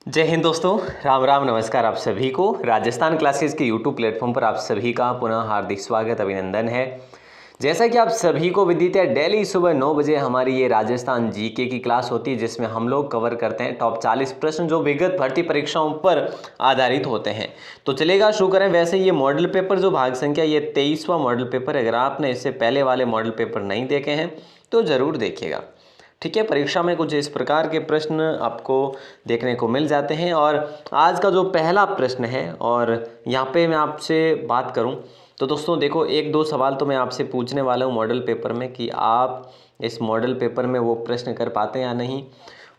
जय हिंद दोस्तों, राम राम, नमस्कार। आप सभी को राजस्थान क्लासेस के यूट्यूब प्लेटफॉर्म पर आप सभी का पुनः हार्दिक स्वागत, अभिनंदन है। जैसा कि आप सभी को विदित है, डेली सुबह 9 बजे हमारी ये राजस्थान जीके की क्लास होती है, जिसमें हम लोग कवर करते हैं टॉप 40 प्रश्न जो विगत भर्ती परीक्षाओं पर आधारित होते हैं। तो चलेगा, शुरू करें। वैसे ये मॉडल पेपर जो भाग संख्या ये 23वां मॉडल पेपर, अगर आपने इससे पहले वाले मॉडल पेपर नहीं देखे हैं तो ज़रूर देखिएगा। ठीक है, परीक्षा में कुछ इस प्रकार के प्रश्न आपको देखने को मिल जाते हैं। और आज का जो पहला प्रश्न है, और यहाँ पे मैं आपसे बात करूँ तो दोस्तों देखो, एक दो सवाल तो मैं आपसे पूछने वाला हूँ मॉडल पेपर में कि आप इस मॉडल पेपर में वो प्रश्न कर पाते हैं या नहीं।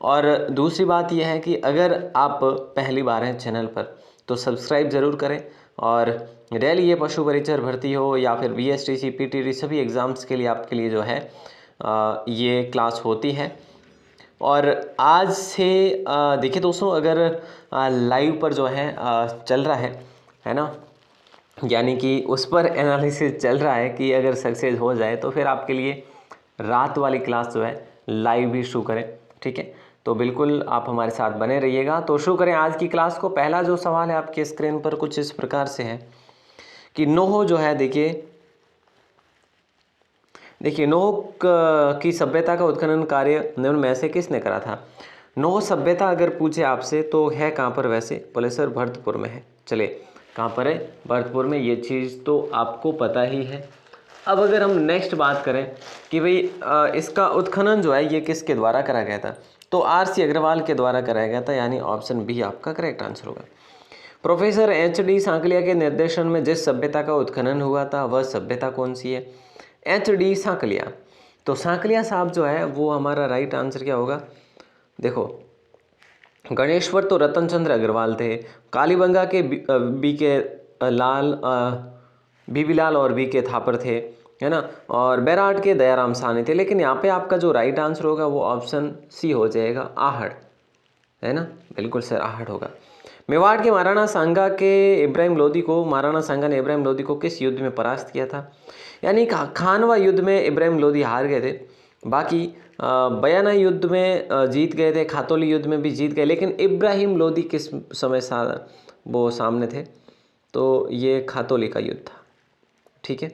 और दूसरी बात यह है कि अगर आप पहली बार हैं चैनल पर तो सब्सक्राइब ज़रूर करें। और रैली ये पशु परिचर भर्ती हो या फिर बीएसटीसी पीटीटी सभी एग्ज़ाम्स के लिए आपके लिए जो है ये क्लास होती है। और आज से देखिए दोस्तों, अगर लाइव पर जो है चल रहा है ना, यानी कि उस पर एनालिसिस चल रहा है कि अगर सक्सेस हो जाए तो फिर आपके लिए रात वाली क्लास जो है लाइव भी शुरू करें। ठीक है, तो बिल्कुल आप हमारे साथ बने रहिएगा। तो शुरू करें आज की क्लास को। पहला जो सवाल है आपके स्क्रीन पर कुछ इस प्रकार से है कि नोह जो है, देखिए नोह की सभ्यता का उत्खनन कार्य निम्न में से किसने करा था। नोह सभ्यता अगर पूछे आपसे तो है कहाँ पर, वैसे बोले सर भरतपुर में है। चले, कहाँ पर है? भरतपुर में। ये चीज़ तो आपको पता ही है। अब अगर हम नेक्स्ट बात करें कि भाई इसका उत्खनन जो है ये किसके द्वारा करा गया था, तो आर.सी. अग्रवाल के द्वारा कराया गया था, यानी ऑप्शन बी आपका करेक्ट आंसर होगा। Professor H D. सांकलिया के निर्देशन में जिस सभ्यता का उत्खनन हुआ था वह सभ्यता कौन सी है? एच.डी. सांकलिया। तो सांकलिया साहब जो है वो हमारा राइट आंसर क्या होगा? देखो, गणेश्वर तो रतन चंद्र अग्रवाल थे, कालीबंगा के बी के लाल बीबी लाल और बी के थापर थे, है ना, और बैराट के दयाराम साहनी थे। लेकिन यहाँ पे आपका जो राइट आंसर होगा वो ऑप्शन सी हो जाएगा, आहड़, है ना। बिल्कुल सर, आहड़ होगा। मेवाड़ के महाराणा सांगा ने इब्राहिम लोदी को किस युद्ध में परास्त किया था? यानी खानवा युद्ध में इब्राहिम लोदी हार गए थे, बाकी बयाना युद्ध में जीत गए थे, खातौली युद्ध में भी जीत गए, लेकिन इब्राहिम लोदी किस समय वो सामने थे? तो ये खातौली का युद्ध था। ठीक है,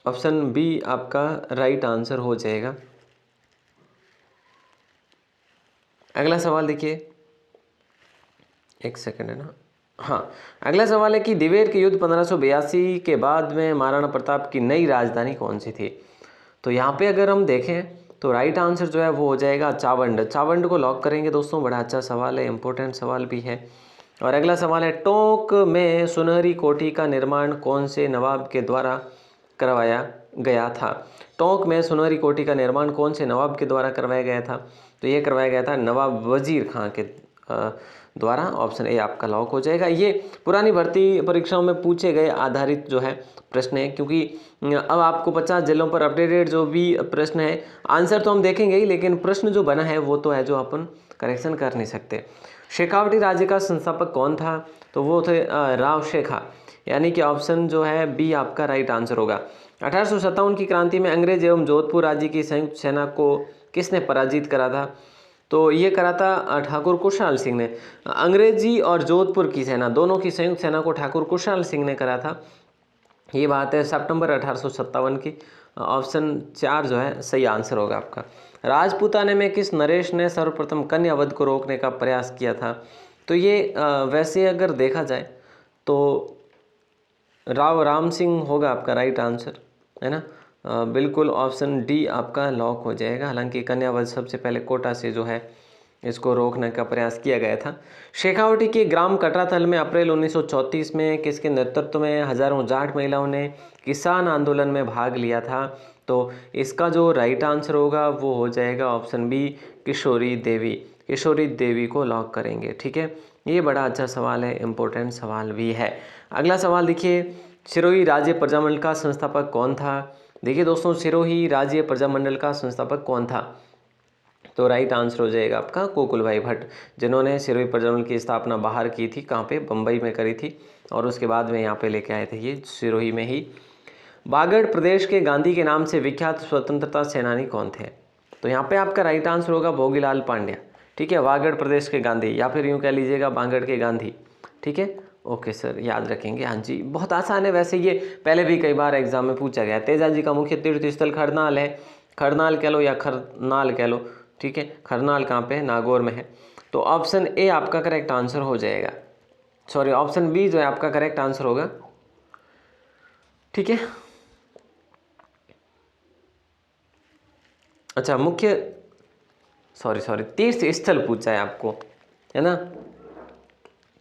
ऑप्शन बी आपका राइट आंसर हो जाएगा। अगला सवाल देखिए, एक सेकंड है ना। हाँ, अगला सवाल है कि दिवेर के युद्ध 1582 के बाद में महाराणा प्रताप की नई राजधानी कौन सी थी? तो यहाँ पे अगर हम देखें तो राइट आंसर जो है वो हो जाएगा चावंड। चावंड को लॉक करेंगे दोस्तों, बड़ा अच्छा सवाल है, इंपॉर्टेंट सवाल भी है। और अगला सवाल है, टोंक में सुनहरी कोठी का निर्माण कौन से नवाब के द्वारा करवाया गया था? टोंक में सुनहरी कोठी का निर्माण कौन से नवाब के द्वारा करवाया गया था? तो ये करवाया गया था नवाब वजीर खां के द्वारा। ऑप्शन ए आपका लॉक हो जाएगा। ये पुरानी भर्ती परीक्षाओं में पूछे गए आधारित जो है प्रश्न है, क्योंकि अब आपको 50 जिलों पर अपडेटेड जो भी प्रश्न है, आंसर तो हम देखेंगे ही, लेकिन प्रश्न जो बना है वो तो है जो अपन करेक्शन कर नहीं सकते। शेखावटी राज्य का संस्थापक कौन था? तो वो थे राव शेखा, यानी कि ऑप्शन जो है बी आपका राइट आंसर होगा। 1857 की क्रांति में अंग्रेज एवं जोधपुर राज्य की संयुक्त सेना को किसने पराजित करा था? तो ये करा था ठाकुर कुशाल सिंह ने। अंग्रेजी और जोधपुर की सेना, दोनों की संयुक्त सेना को ठाकुर कुशाल सिंह ने करा था। ये बात है सितंबर 1857 की। ऑप्शन 4 जो है सही आंसर होगा आपका। राजपूताने में किस नरेश ने सर्वप्रथम कन्यावध को रोकने का प्रयास किया था? तो ये वैसे अगर देखा जाए तो राव राम सिंह होगा आपका राइट आंसर, है ना। बिल्कुल ऑप्शन डी आपका लॉक हो जाएगा। हालांकि कन्यावध सबसे पहले कोटा से जो है इसको रोकने का प्रयास किया गया था। शेखावटी के ग्राम कटराथल में अप्रैल 1934 में किसके नेतृत्व में हजारों जाट महिलाओं ने किसान आंदोलन में भाग लिया था? तो इसका जो राइट आंसर होगा वो हो जाएगा ऑप्शन बी, किशोरी देवी। किशोरी देवी को लॉक करेंगे। ठीक है, ये बड़ा अच्छा सवाल है, इम्पोर्टेंट सवाल भी है। अगला सवाल देखिए, सिरोही राज्य प्रजामंडल का संस्थापक कौन था? देखिए दोस्तों, सिरोही राज्य प्रजामंडल का संस्थापक कौन था? तो राइट आंसर हो जाएगा आपका गोकुल भाई भट्ट, जिन्होंने सिरोही प्रजामंडल की स्थापना बाहर की थी, कहाँ पे? बम्बई में करी थी, और उसके बाद में यहाँ पे लेके आए थे ये सिरोही में ही। बागड़ प्रदेश के गांधी के नाम से विख्यात स्वतंत्रता सेनानी कौन थे? तो यहाँ पे आपका राइट आंसर होगा भोगीलाल पांड्या, ठीक है, वागड़ प्रदेश के गांधी, या फिर यूँ कह लीजिएगा बांगड़ के गांधी। ठीक है, ओके सर, याद रखेंगे। हाँ जी, बहुत आसान है वैसे, ये पहले भी कई बार एग्जाम में पूछा गया। तेजाजी का मुख्य तीर्थ स्थल खरनाल है, खरनाल कह लो या खरनाल कह लो। ठीक है, खरनाल कहाँ पे है? नागौर में है। तो ऑप्शन ए आपका करेक्ट आंसर हो जाएगा, सॉरी ऑप्शन बी जो है आपका करेक्ट आंसर होगा। ठीक है, अच्छा मुख्य सॉरी तीर्थ स्थल पूछा है आपको, है ना।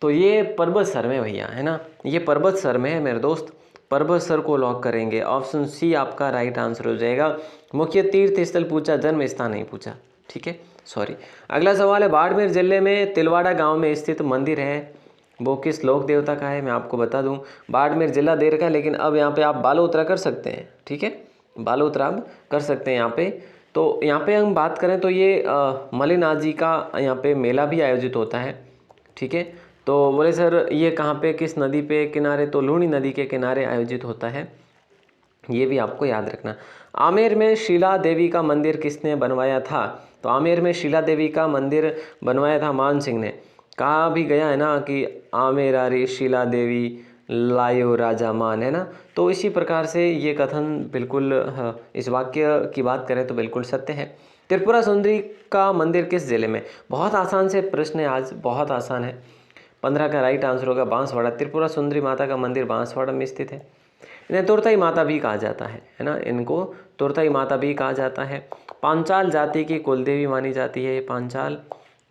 तो ये पर्वत सर में भैया, है ना, ये पर्वत सर में है मेरे दोस्त, पर्वत सर को लॉक करेंगे। ऑप्शन सी आपका राइट आंसर हो जाएगा। मुख्य तीर्थ स्थल पूछा, जन्म स्थान नहीं पूछा। ठीक है, सॉरी। अगला सवाल है, बाड़मेर जिले में तिलवाड़ा गांव में स्थित मंदिर है, वो किस लोक देवता का है? मैं आपको बता दूं, बाड़मेर जिला दे रखा है, लेकिन अब यहाँ पे आप बालोतरा कर सकते हैं। ठीक है, बालोतरा आप कर सकते हैं यहाँ पे। तो यहाँ पे हम बात करें तो ये मलिनाथ जी का यहाँ पे मेला भी आयोजित होता है। ठीक है, तो बोले सर ये कहाँ पे, किस नदी पे किनारे? तो लूनी नदी के किनारे आयोजित होता है, ये भी आपको याद रखना। आमेर में शीला देवी का मंदिर किसने बनवाया था? तो आमेर में शीला देवी का मंदिर बनवाया था मान सिंह ने। कहा भी गया है ना कि आमेरारी शीला देवी लायो राजा मान, है ना। तो इसी प्रकार से ये कथन बिल्कुल इस वाक्य की बात करें तो बिल्कुल सत्य है। त्रिपुरा सुंदरी का मंदिर किस जिले में? बहुत आसान से प्रश्न है आज, बहुत आसान है। 15 का राइट आंसर होगा बांसवाड़ा। त्रिपुरा सुंदरी माता का मंदिर बांसवाड़ा में स्थित है। इन्हें तुरतई माता भी कहा जाता है ना, इनको तुरतई माता भी कहा जाता है। पांचाल जाति की कुलदेवी मानी जाती है, पांचाल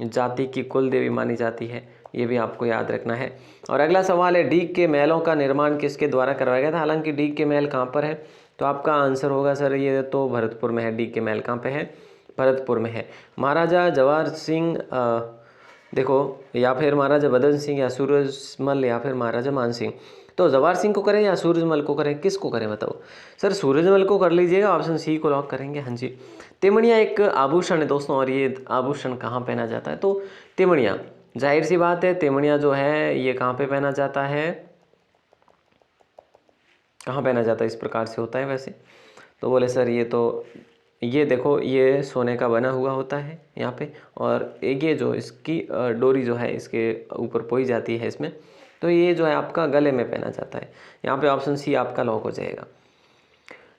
जाति की कुलदेवी मानी जाती है, ये भी आपको याद रखना है। और अगला सवाल है, डीग के महलों का निर्माण किसके द्वारा करवाया गया था? हालांकि डीग के महल कहाँ पर है? तो आपका आंसर होगा सर ये तो भरतपुर में है। डीग के महल कहाँ पे है? भरतपुर में है। महाराजा जवाहर सिंह देखो, या फिर महाराजा बदन सिंह या सूरजमल या फिर महाराजा मान सिंह। तो जवाहर सिंह को करें या सूरजमल को करें, किसको करें बताओ? सर सूरजमल को कर लीजिएगा, ऑप्शन सी को लॉक करेंगे। हाँ जी, तिमणिया एक आभूषण है दोस्तों, और ये आभूषण कहाँ पहना जाता है? तो तिमणिया, जाहिर सी बात है, तिमणिया जो है ये कहाँ पे पहना जाता है, कहाँ पहना जाता है? इस प्रकार से होता है वैसे। तो बोले सर ये तो, ये देखो ये सोने का बना हुआ होता है यहाँ पे, और एक ये जो इसकी डोरी जो है इसके ऊपर पोई जाती है इसमें, तो ये जो है आपका गले में पहना जाता है। यहाँ पे ऑप्शन सी आपका लॉक हो जाएगा।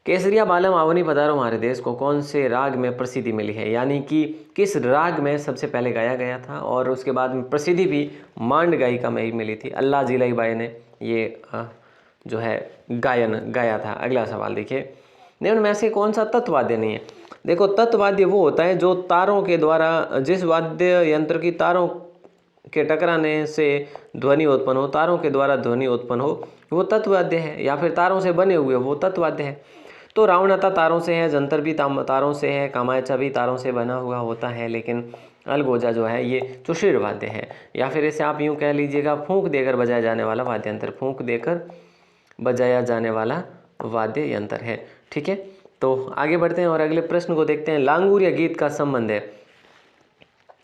केसरिया बालम आवनी पधारो हमारे देश को कौन से राग में प्रसिद्धि मिली है? यानी कि किस राग में सबसे पहले गाया गया था, और उसके बाद में प्रसिद्धि भी मांड गायिका में ही मिली थी। अल्लाह जिलाई बाई ने ये जो है गायन गाया था। अगला सवाल देखिए, निम्न में से कौन सा तत्ववाद्य नहीं है? देखो, तत्ववाद्य वो होता है जो तारों के द्वारा, जिस वाद्य यंत्र की तारों के टकराने से ध्वनि उत्पन्न हो, तारों के द्वारा ध्वनि उत्पन्न हो, वो तत्ववाद्य है। या फिर तारों से बने हुए वो तत्ववाद्य है। तो रावणाता तारों से है, जंतर भी तारों से है, कामायचा भी तारों से बना हुआ होता है, लेकिन अलगोजा जो है ये चुशीर वाद्य है। या फिर इसे आप यूँ कह लीजिएगा फूंक देकर बजाया जाने वाला वाद्य यंत्र, फूंक देकर बजाया जाने वाला वाद्य यंत्र है। ठीक है, तो आगे बढ़ते हैं और अगले प्रश्न को देखते हैं। लांगुरिया गीत का संबंध है,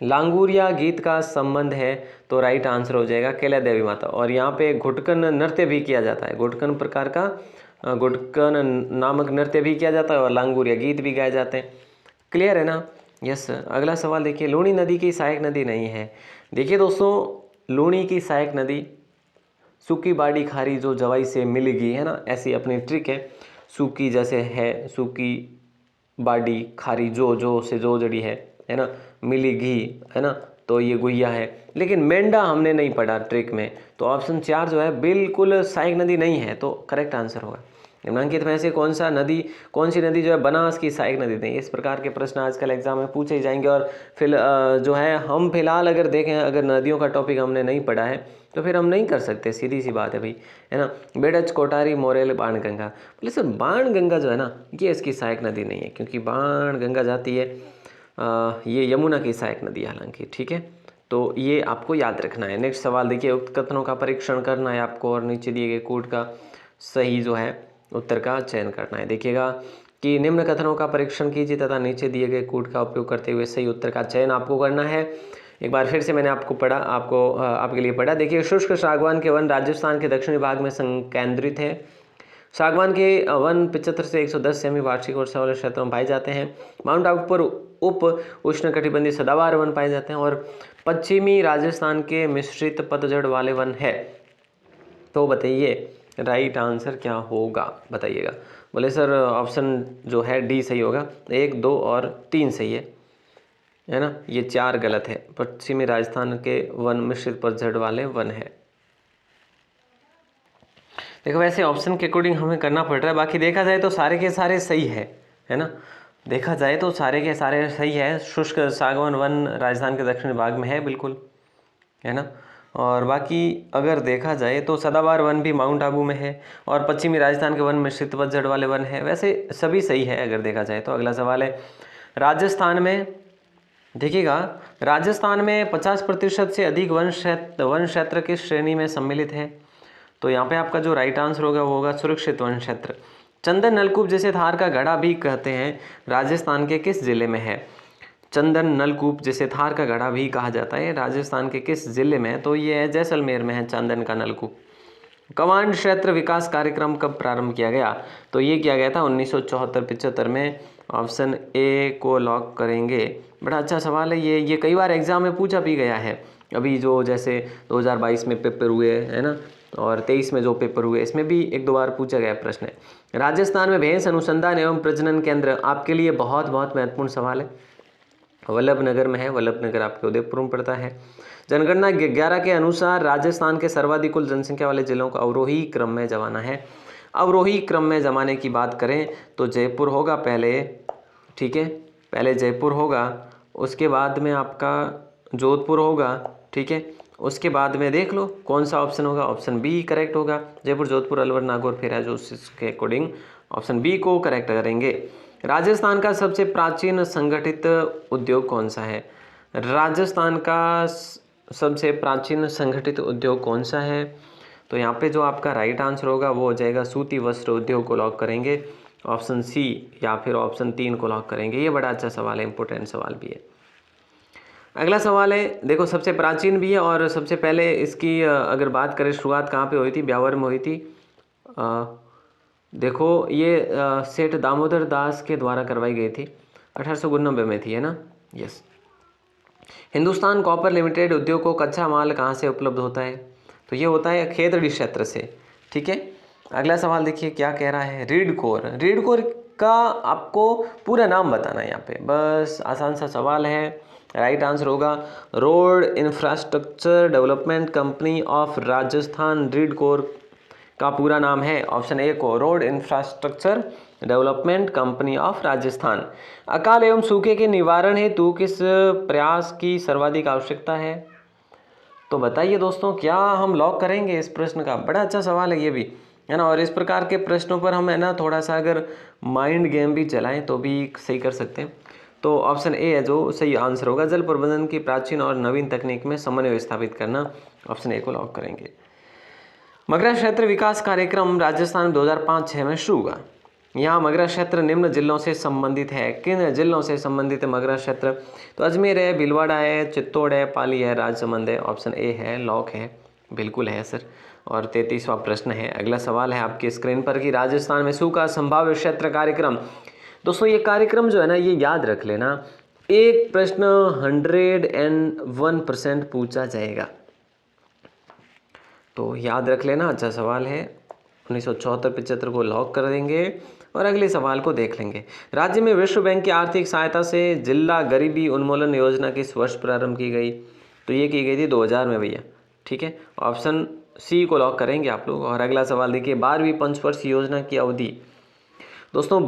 लांगुरिया गीत का संबंध है, तो राइट आंसर हो जाएगा कैला देवी माता। और यहाँ पे घुटकन नृत्य भी किया जाता है, घुटकन प्रकार का घुटकन नामक नृत्य भी किया जाता है, और लांगुरिया गीत भी गाए जाते हैं। क्लियर है ना? Yes sir. अगला सवाल देखिए, लूनी नदी की सहायक नदी नहीं है। देखिए दोस्तों, लूनी की सहायक नदी सूखी बाड़ी खारी जो जवाई से मिलेगी, है ना, ऐसी अपनी ट्रिक है। सूखी जैसे है, सूखी बाड़ी खारी जो से जो जड़ी है ना, मिली घी, है ना, तो ये गुहिया है। लेकिन मेंढा हमने नहीं पढ़ा ट्रिक में, तो ऑप्शन 4 जो है बिल्कुल सहायक नदी नहीं है, तो करेक्ट आंसर होगा। निम्नलिखित में से कौन सी नदी जो है बनास की सहायक नदी नहीं? इस प्रकार के प्रश्न आजकल एग्जाम में पूछे ही जाएंगे। और फिर जो है हम फिलहाल अगर देखें, अगर नदियों का टॉपिक हमने नहीं पढ़ा है तो फिर हम नहीं कर सकते, सीधी सी बात है भाई, है ना। बेडच, कोटारी, मोरेल, बाणगंगा। बोले सर बाणगंगा जो है ना, ये इसकी सहायक नदी नहीं है, क्योंकि बाणगंगा जाती है ये यमुना की सहायक नदी हालांकि। ठीक है, तो ये आपको याद रखना है। नेक्स्ट सवाल देखिए, उक्त कथनों का परीक्षण करना है आपको, और नीचे दिए गए कोड का सही जो है उत्तर का चयन करना है। देखिएगा कि निम्न कथनों का परीक्षण कीजिए तथा नीचे दिए गए कोड का उपयोग करते हुए सही उत्तर का चयन आपको करना है। एक बार फिर से मैंने आपके लिए पढ़ा। देखिए, शुष्क सागवान के वन राजस्थान के दक्षिणी भाग में संकेंद्रित है। सागवान के वन 75 से 110 सेमी वार्षिक वर्षा वाले क्षेत्रों में पाए जाते हैं। माउंट आबू पर उप उष्णकटिबंधीय सदाबहार वन पाए जाते हैं और पश्चिमी राजस्थान के मिश्रित पतझड़ वाले वन है। तो बताइए राइट आंसर क्या होगा, बताइएगा। बोले सर ऑप्शन जो है डी सही होगा, 1, 2 और 3 सही है ना। ये 4 गलत है। पश्चिमी राजस्थान के वन मिश्रित पतझड़ वाले वन है। देखो वैसे ऑप्शन के अकॉर्डिंग हमें करना पड़ रहा है, बाकी देखा जाए तो सारे के सारे सही है ना। देखा जाए तो सारे के सारे सही है। शुष्क सागवान वन राजस्थान के दक्षिणी भाग में है बिल्कुल, है ना। और बाकी अगर देखा जाए तो सदाबहार वन भी माउंट आबू में है और पश्चिमी राजस्थान के वन मिश्रित पतझड़ वाले वन है। वैसे सभी सही है अगर देखा जाए तो। अगला सवाल है राजस्थान में, देखिएगा राजस्थान में 50% से अधिक वन क्षेत्र किस श्रेणी में सम्मिलित है। तो यहाँ पे आपका जो राइट आंसर होगा वो होगा सुरक्षित वन क्षेत्र। चंदन नलकूप जिसे थार का घड़ा भी कहते हैं राजस्थान के किस जिले में है। चंदन नलकूप जिसे थार का घड़ा भी कहा जाता है राजस्थान के किस जिले में है। तो ये है जैसलमेर में है चंदन का नलकूप। कमांड क्षेत्र विकास कार्यक्रम कब प्रारंभ किया गया। तो ये किया गया था 1974-75 में। ऑप्शन ए को लॉक करेंगे। बड़ा अच्छा सवाल है ये कई बार एग्जाम में पूछा भी गया है। अभी जो जैसे 2022 में पेपर हुए है ना, और 23 में जो पेपर हुए इसमें भी 1-2 बार पूछा गया प्रश्न है। राजस्थान में भैंस अनुसंधान एवं प्रजनन केंद्र आपके लिए बहुत बहुत महत्वपूर्ण सवाल है। वल्लभनगर में है, वल्लभनगर आपके उदयपुर में पड़ता है। जनगणना 11 के अनुसार राजस्थान के सर्वाधिक कुल जनसंख्या वाले जिलों को अवरोही क्रम में जमाना है। अवरोही क्रम में जमाने की बात करें तो जयपुर होगा पहले, ठीक है, पहले जयपुर होगा, उसके बाद में आपका जोधपुर होगा, ठीक है, उसके बाद में देख लो कौन सा ऑप्शन होगा। ऑप्शन बी करेक्ट होगा, जयपुर, जोधपुर, अलवर, नागौर फिर है जो उसके अकॉर्डिंग ऑप्शन बी को करेक्ट करेंगे। राजस्थान का सबसे प्राचीन संगठित उद्योग कौन सा है। राजस्थान का सबसे प्राचीन संगठित उद्योग कौन सा है। तो यहाँ पे जो आपका राइट आंसर होगा वो हो जाएगा सूती वस्त्र उद्योग को लॉक करेंगे। ऑप्शन सी या फिर ऑप्शन 3 को लॉक करेंगे। ये बड़ा अच्छा सवाल है, इंपॉर्टेंट सवाल भी है। अगला सवाल है, देखो सबसे प्राचीन भी है और सबसे पहले इसकी अगर बात करें शुरुआत कहाँ पे हुई थी, ब्यावर में हुई थी। देखो ये सेठ दामोदर दास के द्वारा करवाई गई थी, 1899 में थी, है ना। यस। हिंदुस्तान कॉपर लिमिटेड उद्योग को कच्चा माल कहाँ से उपलब्ध होता है। तो ये होता है खेतड़ी क्षेत्र से, ठीक है। अगला सवाल देखिए क्या कह रहा है, रीड कोर का आपको पूरा नाम बताना है यहाँ पे, बस आसान सा सवाल है। राइट आंसर होगा road infrastructure development company of Rajasthan. Read core का पूरा नाम है ऑप्शन ए को road infrastructure development company of Rajasthan. अकाल एवं सूखे के निवारण हेतु किस प्रयास की सर्वाधिक आवश्यकता है। तो बताइए दोस्तों क्या हम लॉक करेंगे इस प्रश्न का। बड़ा अच्छा सवाल है ये भी, है ना। और इस प्रकार के प्रश्नों पर हम है ना थोड़ा सा अगर माइंड गेम भी चलाएं तो भी सही कर सकते हैं। तो ऑप्शन ए है जो सही आंसर होगा, जल प्रबंधन की प्राचीन और नवीन तकनीक में समन्वय स्थापित करना। ऑप्शन ए को लॉक करेंगे। मगरा क्षेत्र विकास कार्यक्रम राजस्थान 2005-06 में शुरू हुआ। यहाँ मगरा क्षेत्र निम्न जिलों से संबंधित है। किन जिलों से संबंधित है मगरा क्षेत्र। तो अजमेर है, भीलवाड़ा है, चित्तौड़ है, पाली है, राजसमंद है। ऑप्शन ए है, लॉक है, बिल्कुल है सर। और 33वां प्रश्न है, अगला सवाल है आपकी स्क्रीन पर कि राजस्थान में सूखा संभाव्य क्षेत्र कार्यक्रम। दोस्तों ये कार्यक्रम जो है ना ये याद रख लेना, एक प्रश्न 101% पूछा जाएगा, तो याद रख लेना। अच्छा सवाल है, 1974-75 को लॉक कर देंगे और अगले सवाल को देख लेंगे। राज्य में विश्व बैंक की आर्थिक सहायता से जिला गरीबी उन्मूलन योजना किस वर्ष प्रारंभ की गई। तो ये की गई थी 2000 में भैया, ठीक है। ऑप्शन सी को लॉक करेंगे आप लोग। और अगला सवाल देखिए, 12वीं पंचवर्षीय योजना की अवधि। दोस्तों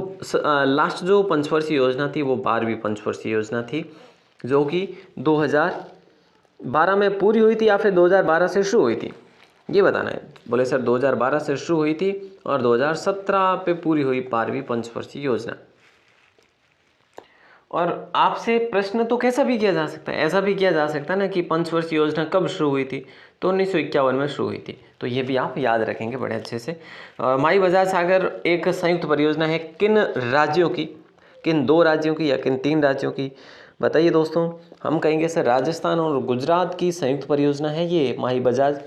लास्ट जो पंचवर्षीय योजना थी वो 12वीं पंचवर्षीय योजना थी, जो कि 2012 में पूरी हुई थी या फिर 2012 से शुरू हुई थी, ये बताना है। बोले सर 2012 से शुरू हुई थी और 2017 पे पूरी हुई 12वीं पंचवर्षीय योजना। और आपसे प्रश्न तो कैसा भी किया जा सकता है, ऐसा भी किया जा सकता है ना कि पंचवर्षीय योजना कब शुरू हुई थी। तो 1951 में शुरू हुई थी, तो ये भी आप याद रखेंगे बड़े अच्छे से। माई बजाज सागर एक संयुक्त परियोजना है किन राज्यों की, किन 2 राज्यों की या किन 3 राज्यों की। बताइए दोस्तों। हम कहेंगे सर राजस्थान और गुजरात की संयुक्त परियोजना है ये माही बजाज।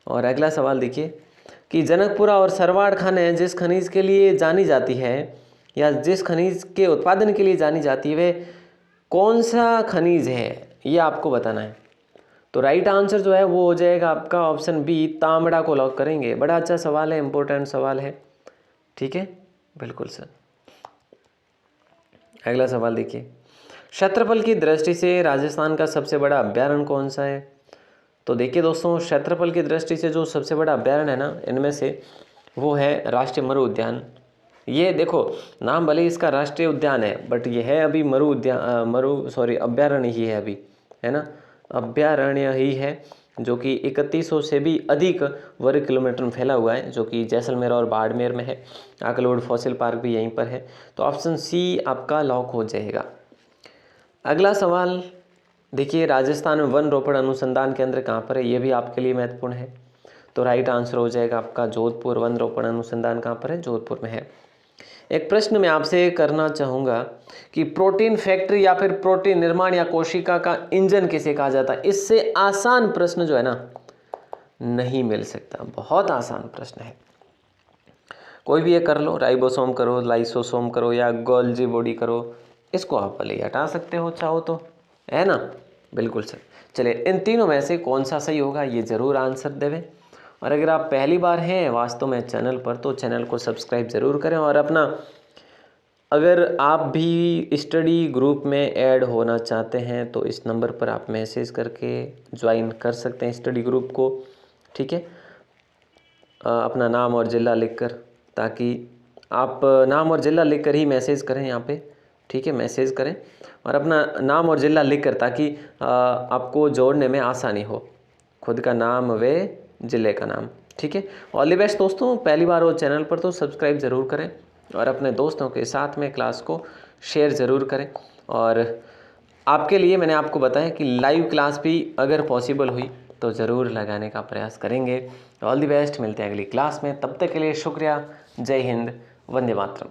और अगला सवाल देखिए, कि जनकपुरा और सरवाड़ खानें जिस खनिज के लिए जानी जाती है या जिस खनिज के उत्पादन के लिए जानी जाती है वे कौन सा खनिज है, ये आपको बताना है। तो राइट आंसर जो है वो हो जाएगा आपका ऑप्शन बी, तांबड़ा को लॉक करेंगे। बड़ा अच्छा सवाल है, इंपॉर्टेंट सवाल है, ठीक है, बिल्कुल सर। अगला सवाल देखिए, क्षेत्रफल की दृष्टि से राजस्थान का सबसे बड़ा अभ्यारण्य कौन सा है? तो देखिए दोस्तों, क्षेत्रफल की दृष्टि से जो सबसे बड़ा अभ्यारण्य है ना, इनमें से वो है राष्ट्रीय मरु उद्यान। ये देखो, नाम भले इसका राष्ट्रीय उद्यान है बट ये है अभी अभ्यारण्य ही है अभी, है ना, अभ्यारण्य ही है, जो कि 3100 से भी अधिक वर्ग किलोमीटर में फैला हुआ है, जो कि जैसलमेर और बाड़मेर में है। आकलोड फॉसिल पार्क भी यहीं पर है। तो ऑप्शन सी आपका लॉक हो जाएगा। अगला सवाल देखिए, राजस्थान में वन रोपण अनुसंधान केंद्र कहाँ पर है? ये भी आपके लिए महत्वपूर्ण है। तो राइट आंसर हो जाएगा आपका जोधपुर। वन रोपण अनुसंधान कहाँ पर है? जोधपुर में है। एक प्रश्न मैं आपसे करना चाहूँगा कि प्रोटीन फैक्ट्री या फिर प्रोटीन निर्माण या कोशिका का इंजन किसे कहा जाता है? इससे आसान प्रश्न जो है ना नहीं मिल सकता, बहुत आसान प्रश्न है। कोई भी ये कर लो, राइबोसोम करो, लाइसोसोम करो या गोल्जी बॉडी करो, इसको आप भले ही हटा सकते हो चाहो तो, है ना, बिल्कुल सर। चलिए, इन तीनों में से कौन सा सही होगा ये ज़रूर आंसर देवें। और अगर आप पहली बार हैं वास्तव में चैनल पर, तो चैनल को सब्सक्राइब ज़रूर करें। और अपना, अगर आप भी स्टडी ग्रुप में ऐड होना चाहते हैं तो इस नंबर पर आप मैसेज करके ज्वाइन कर सकते हैं स्टडी ग्रुप को, ठीक है। अपना नाम और ज़िला लिखकर, ताकि आप नाम और ज़िला लिखकर ही मैसेज करें यहाँ पे, ठीक है, मैसेज करें और अपना नाम और ज़िला लिखकर, ताकि आपको जोड़ने में आसानी हो, खुद का नाम व ज़िले का नाम, ठीक है। ऑल द बेस्ट दोस्तों। पहली बार हो चैनल पर तो सब्सक्राइब ज़रूर करें और अपने दोस्तों के साथ में क्लास को शेयर ज़रूर करें। और आपके लिए मैंने आपको बताया कि लाइव क्लास भी अगर पॉसिबल हुई तो ज़रूर लगाने का प्रयास करेंगे। ऑल द बेस्ट, मिलते हैं अगली क्लास में, तब तक के लिए शुक्रिया। जय हिंद, वंदे मातरम।